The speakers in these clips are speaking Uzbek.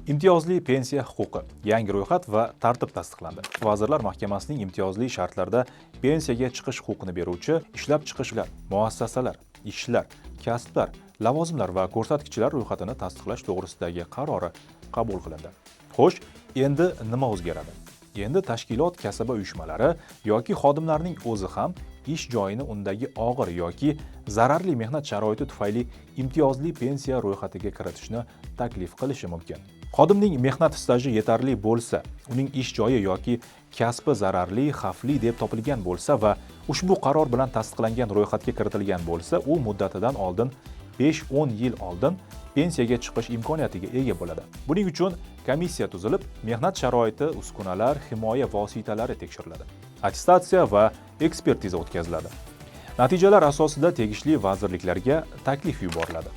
Imtiyozli pensiya huquqi. Yangi ro'yxat va tartib tasdiqlandi. Vazirlar Mahkamasining imtiyozli shartlarda pensiyaga chiqish huquqini beruvchi ishlab chiqishlar, muassasalar, ishlar, kasblar, lavozimlar va ko'rsatkichlar ro'yxatini tasdiqlash to'g'risidagi qarori qabul qilindi. Xo'sh, endi nima o'zgaradi? Endi tashkilot, kasaba uyushmalari yoki xodimlarning o'zi ham ish joyini undagi og'ir yoki zararli mehnat sharoiti tufayli imtiyozli pensiya ro'yxatiga kiritishni taklif qilishi mumkin. Xodimning mehnat staji yetarli bo'lsa, uning ish joyi yoki kasbi zararli, xavfli deb topilgan bo'lsa va ushbu qaror bilan tasdiqlangan ro'yxatga kiritilgan bo'lsa, u muddatidan oldin 5-10 yil oldin pensiyaga chiqish imkoniyatiga ega bo'ladi. Buning uchun komissiya tuzilib, mehnat sharoiti, uskunalar, himoya vositalari tekshiriladi. Attestatsiya va ekspertiza o'tkaziladi. Natijalar asosida tegishli vazirliklarga taklif yuboriladi.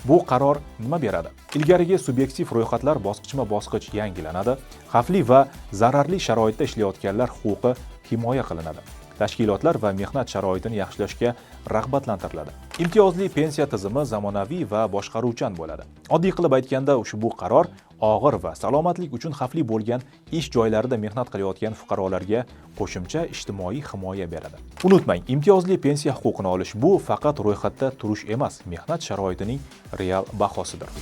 Bu qaror nima beradi? Ilgarigi subyektiv ro'yxatlar bosqichma-bosqich yangilanadi. Xavfli va zararli sharoitda ishlayotganlar huquqi himoya qilinadi. Tashkilotlar va mehnat sharoitini yaxshilashga rag'batlantiriladi. Imtiyozli pensiya tizimi zamonaviy va boshqaruvchan bo'ladi. Oddiy qilib aytganda, ushbu qaror og'ir va salomatlik uchun xavfli bo'lgan ish joylarida mehnat qilayotgan fuqarolarga qo'shimcha ijtimoiy himoya beradi. Unutmang, imtiyozli pensiya huquqini olish bu faqat ro'yxatda turish emas, mehnat sharoitining real bahosidir.